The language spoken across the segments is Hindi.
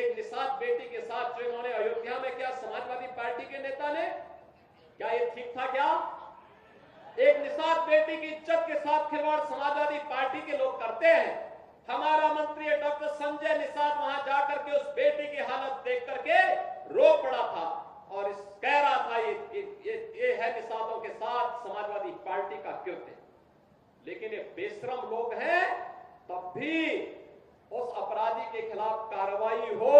एक निषाद बेटी के साथ जो इन्होंने अयोध्या में किया समाजवादी पार्टी के नेता ने, क्या ये ठीक था? क्या एक निषाद बेटी की इज्जत के साथ खिलवाड़ समाजवादी पार्टी के लोग करते हैं? हमारा मंत्री डॉक्टर संजय निषाद वहां जाकर के उस बेटी की हालत देख करके रो पड़ा था और कह रहा था ये है निषादों के साथ समाजवादी पार्टी का कृत्य। लेकिन ये बेशरम लोग हैं, तब भी उस अपराधी के खिलाफ कार्रवाई हो,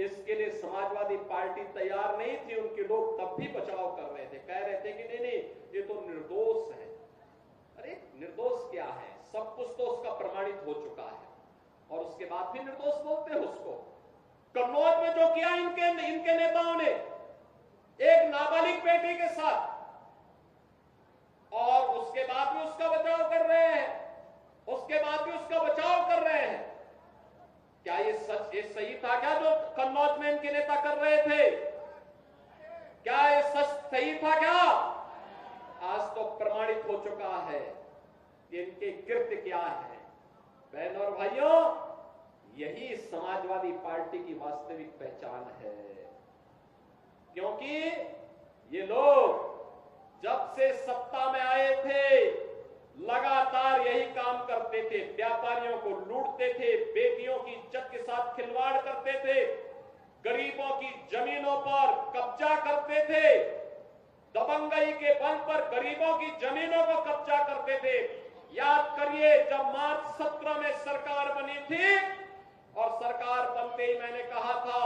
इसके लिए समाजवादी पार्टी तैयार नहीं थी। उनके लोग तब भी बचाव कर रहे थे, कह रहे थे कि नहीं नहीं ये तो निर्दोष है। अरे निर्दोष क्या है? सब कुछ तो उसका प्रमाणित हो चुका है और उसके बाद भी निर्दोष बोलते हैं उसको। कन्नौज में जो किया इनके नेताओं ने एक नाबालिग बेटी के साथ, और उसके बाद भी उसका बचाव कर रहे हैं, उसके बाद भी उसका बचाव कर रहे हैं। क्या ये सही था क्या जो कन्नौज में इनके नेता कर रहे थे? क्या ये सही था क्या? आज तो प्रमाणित हो चुका है कि इनके कृत्य क्या है। बहनों और भाइयों, यही समाजवादी पार्टी की वास्तविक पहचान है, क्योंकि ये लोग जब से सत्ता में आए थे लगातार यही काम करते थे। व्यापारियों को लूटते थे, बेटियों की इज्जत के साथ खिलवाड़ करते थे, गरीबों की जमीनों पर कब्जा करते थे, दबंगई के बल पर गरीबों की जमीनों को कब्जा करते थे। याद करिए, जब मार्च 17 में सरकार बनी थी और सरकार बनते ही मैंने कहा था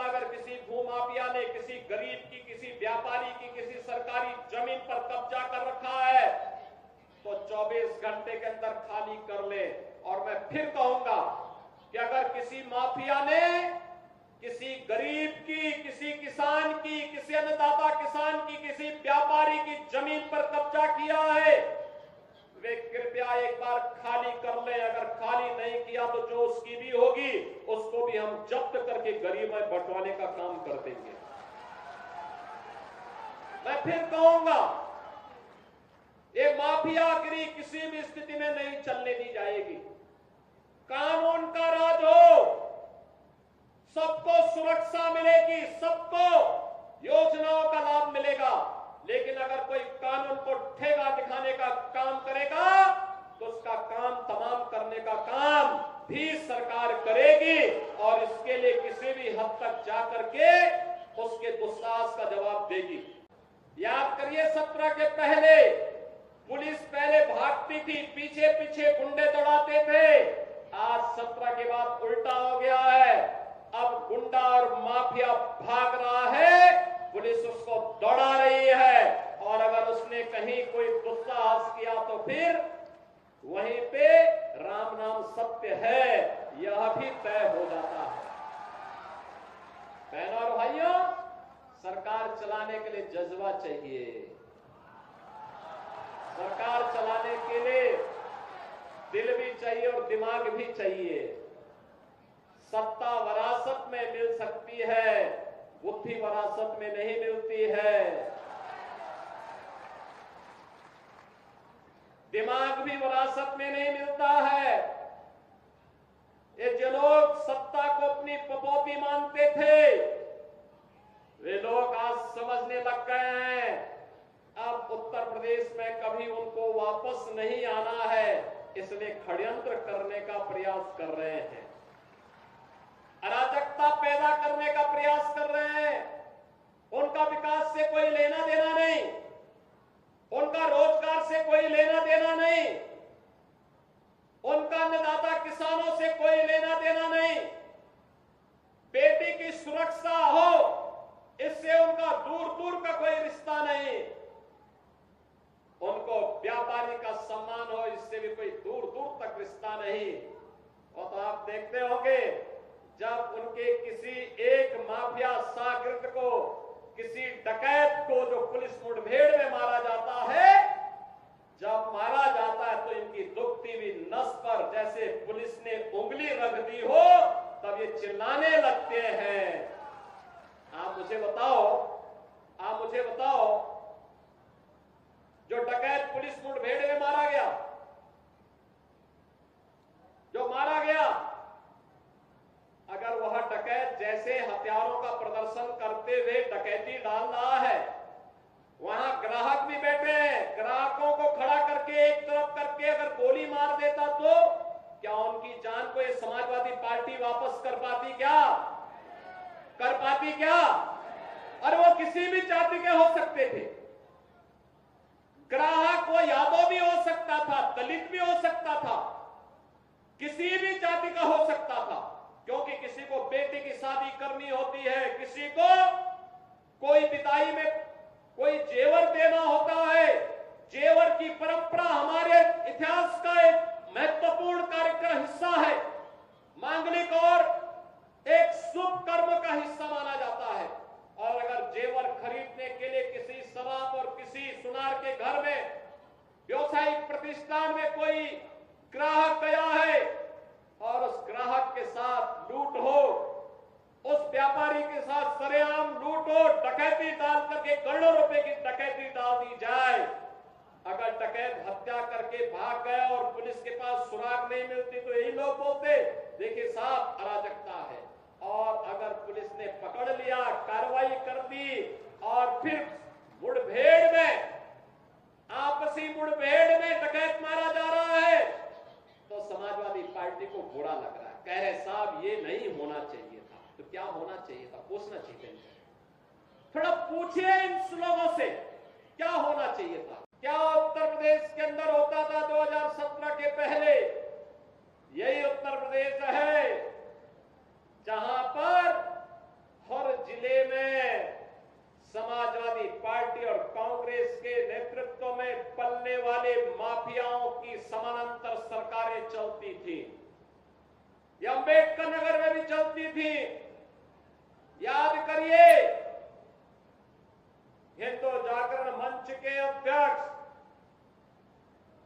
अगर किसी भूमाफिया ने किसी गरीब की, किसी व्यापारी की, किसी सरकारी जमीन पर कब्जा कर रखा है तो 24 घंटे के अंदर खाली कर ले। और मैं फिर कहूंगा कि अगर किसी माफिया ने किसी गरीब की, किसी किसान की, किसी अन्नदाता किसान की, किसी व्यापारी की जमीन पर कब्जा किया है, वे कृपया एक बार खाली कर ले। अगर खाली नहीं किया तो जो उसकी भी होगी उसको भी हम जब्त करके गरीब में बंटवाने का काम कर देंगे। मैं फिर कहूंगा, ये माफियागिरी किसी भी स्थिति में नहीं चलने दी जाएगी। कानून का राज हो, सबको सुरक्षा मिलेगी, सबको योजनाओं का लाभ मिलेगा। लेकिन अगर कोई कानून को ठेगा दिखाने का काम करेगा तो उसका काम तमाम करने का काम भी सरकार करेगी और इसके लिए किसी भी हद तक जाकर के उसके दुस्साहस का जवाब देगी। याद करिए, 17 के पहले पुलिस पहले भागती थी, पीछे पीछे गुंडे दौड़ाते थे। आज 17 के बाद उल्टा हो गया है। अब गुंडा और माफिया भाग रहा है, पुलिस उसको दौड़ा रही है, और अगर उसने कहीं कोई दुस्साहस किया तो फिर वहीं पे राम नाम सत्य है, यह भी तय हो जाता है। बहनों और भाइयों, सरकार चलाने के लिए जज्बा चाहिए, सरकार चलाने के लिए दिल भी चाहिए और दिमाग भी चाहिए। सत्ता वरासत में मिल सकती है, बुद्धि वरासत में नहीं मिलती है। दिमाग भी वरासत में नहीं मिलता है। ये जो लोग सत्ता को अपनी पपौती मानते थे, वे लोग आज समझने लग गए हैं अब उत्तर प्रदेश में कभी उनको वापस नहीं आना है, इसलिए षड्यंत्र करने का प्रयास कर रहे हैं, अराजकता पैदा करने का प्रयास कर रहे हैं। उनका विकास से कोई लेना देना नहीं, उनका रोजगार से कोई लेना देना नहीं, उनका अन्नदाता किसानों से कोई लेना देना नहीं। बेटी की सुरक्षा हो, इससे उनका दूर दूर का कोई रिश्ता नहीं। उनको व्यापारी का सम्मान हो, इससे भी कोई दूर दूर तक रिश्ता नहीं। और तो आप देखते होंगे, जब उनके किसी एक माफिया शागिर्द को, किसी डकैत को जो पुलिस मुठभेड़ में मारा जाता है, जब मारा जाता है तो इनकी दुखती हुई नस पर जैसे पुलिस ने उंगली रख दी हो, तब ये चिल्लाने लगते हैं। आप मुझे बताओ, जो डकैत पुलिस मुठभेड़ में मारा गया, अगर गोली मार देता तो क्या उनकी जान को ये समाजवादी पार्टी वापस कर पाती क्या? कर पाती क्या? और वो किसी भी जाति के हो सकते थे। ग्राहक वो यादव भी हो सकता था, दलित भी हो सकता था, किसी भी जाति का हो सकता था, क्योंकि किसी को बेटे की शादी करनी होती है, किसी को कोई विदाई में कोई जेवर देना होता है। जेवर की परंपरा हमारे इतिहास का एक महत्वपूर्ण कार्यक्रम हिस्सा है, मांगलिक और एक शुभ कर्म का हिस्सा माना जाता है। और अगर जेवर खरीदने के लिए किसी शराब और किसी सुनार के घर में व्यवसायिक प्रतिष्ठान में कोई ग्राहक गया है और उस ग्राहक के साथ लूट हो, उस व्यापारी के साथ सरेआम लूट हो, डकैती डाल करके करोड़ों रुपए की डकैती डाल दी जाए, अगर डकैत हत्या करके भाग गया और पुलिस के पास सुराग नहीं मिलती तो यही लोग बोलते देखिए साहब अराजकता है। और अगर पुलिस ने पकड़ लिया, कार्रवाई कर दी और फिर मुठभेड़ में, आपसी मुठभेड़ में डकैत मारा जा रहा है तो समाजवादी पार्टी को बुरा लग रहा है, कह रहे साहब ये नहीं होना चाहिए था। तो क्या होना चाहिए था? पूछना चाहिए। थोड़ा पूछिए इन लोगों से क्या होना चाहिए था। क्या उत्तर प्रदेश के अंदर होता था 2017 के पहले? यही उत्तर प्रदेश है जहां पर हर जिले में समाजवादी पार्टी और कांग्रेस के नेतृत्व में पलने वाले माफियाओं की समानांतर सरकारें चलती थी। ये अंबेडकर नगर में भी चलती थी। याद करिए, हिंदू जागरण मंच के अध्यक्ष,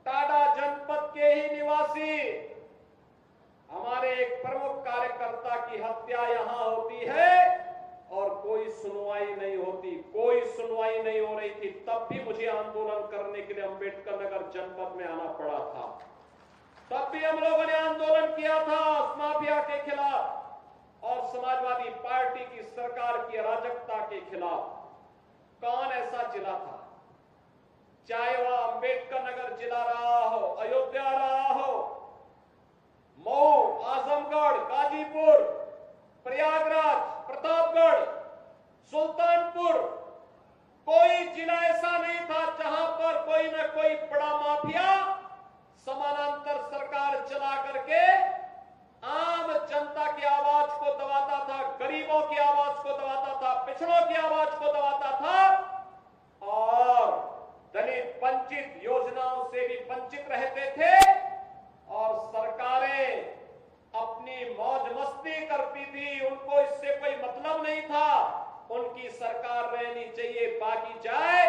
टाडा जनपद के ही निवासी, हमारे एक प्रमुख कार्यकर्ता की हत्या यहां होती है और कोई सुनवाई नहीं होती, कोई सुनवाई नहीं हो रही थी। तब भी मुझे आंदोलन करने के लिए अंबेडकर नगर जनपद में आना पड़ा था। तब भी हम लोगों ने आंदोलन किया था उस माफिया के खिलाफ और समाजवादी पार्टी की सरकार की अराजकता के खिलाफ। कौन ऐसा जिला था, चाहे वह अंबेडकर नगर जिला रहा हो, अयोध्या रहा हो, मऊ, आजमगढ़, गाजीपुर, प्रयागराज, प्रतापगढ़, सुल्तानपुर, कोई जिला ऐसा नहीं था जहां पर कोई न कोई बड़ा माफिया समानांतर सरकार चला करके आम जनता की आवाज को दबाता था, गरीबों की आवाज को दबाता था, पिछड़ों की आवाज को दबाता था और दलित वंचित योजनाओं से भी वंचित रहते थे और सरकारें अपनी मौज मस्ती करती थी, उनको इससे कोई मतलब नहीं था। उनकी सरकार रहनी चाहिए, बाकी जाए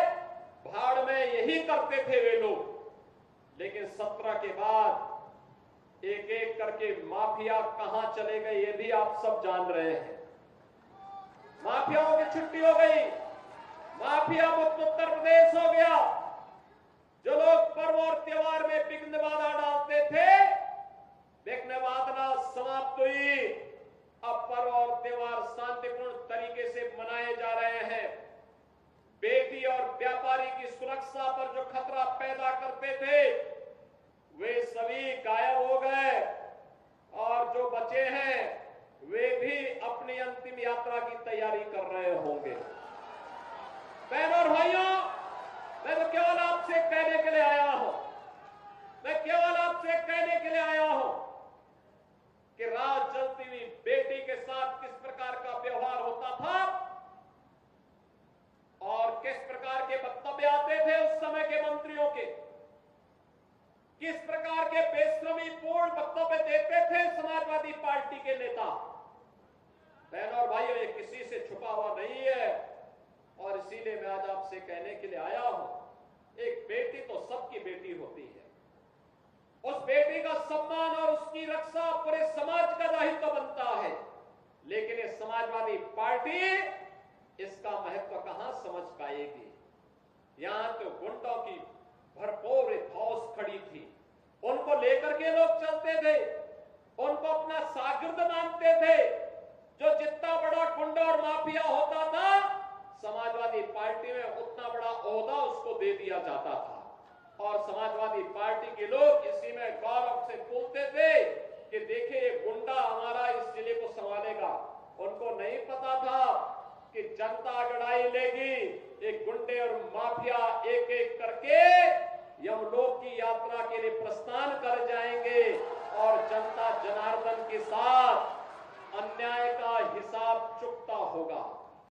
भाड़ में, यही करते थे वे लोग। लेकिन 17 के बाद एक एक करके माफिया कहां चले गए ये भी आप सब जान रहे हैं। माफियाओं की छुट्टी हो गई, माफिया मुक्त उत्तर प्रदेश हो गया। जो लोग पर्व और त्योहार में विघ्न बाधा डालते थे, विघ्न बाधा समाप्त हुई। अब पर्व और त्योहार शांतिपूर्ण तरीके से मनाए जा रहे हैं। बेटी और व्यापारी की सुरक्षा पर जो खतरा पैदा करते थे वे सभी गायब हो गए और जो बचे हैं वे भी अपनी अंतिम यात्रा की तैयारी कर रहे होंगे। बहनों और भाइयों, मैं तो केवल आपसे कहने के लिए आया हूं, मैं केवल आपसे कहने के लिए आया हूं कि रात जलती हुई बेटी के साथ किस प्रकार का व्यवहार होता था और किस प्रकार के वक्तव्य आते थे उस समय के मंत्रियों के, किस प्रकार के बेशर्मी पूर्ण वक्तव्य देते थे समाजवादी पार्टी के नेता। बहनों और भाइयों, ये किसी से छुपा हुआ नहीं है और इसीलिए मैं आज आपसे कहने के लिए आया हूं, एक बेटी तो सबकी बेटी होती है। उस बेटी का सम्मान और उसकी रक्षा पूरे समाज का दायित्व बनता है। लेकिन ये समाजवादी पार्टी इसका महत्व कहां समझ पाएगी। यहां तो गुंडों की भरपूर फौज खड़ी थी, उनको लेकर के लोग चलते थे, उनको अपना शागिर्द मानते थे। जो जितना बड़ा गुंडा और माफिया होता था समाजवादी पार्टी में उतना बड़ा ओहदा उसको दे दिया जाता था। और समाजवादी पार्टी के लोग इसी में गौरव से बोलते थे कि देखिए ये गुंडा हमारा इस जिले को संभालेगा। उनको नहीं पता था कि जनता लड़ाई लेगी, एक गुंडे और माफिया एक एक करके यमलोक की यात्रा के लिए प्रस्थान कर जाएंगे और जनता जनार्दन के साथ अन्याय का हिसाब चुकता होगा।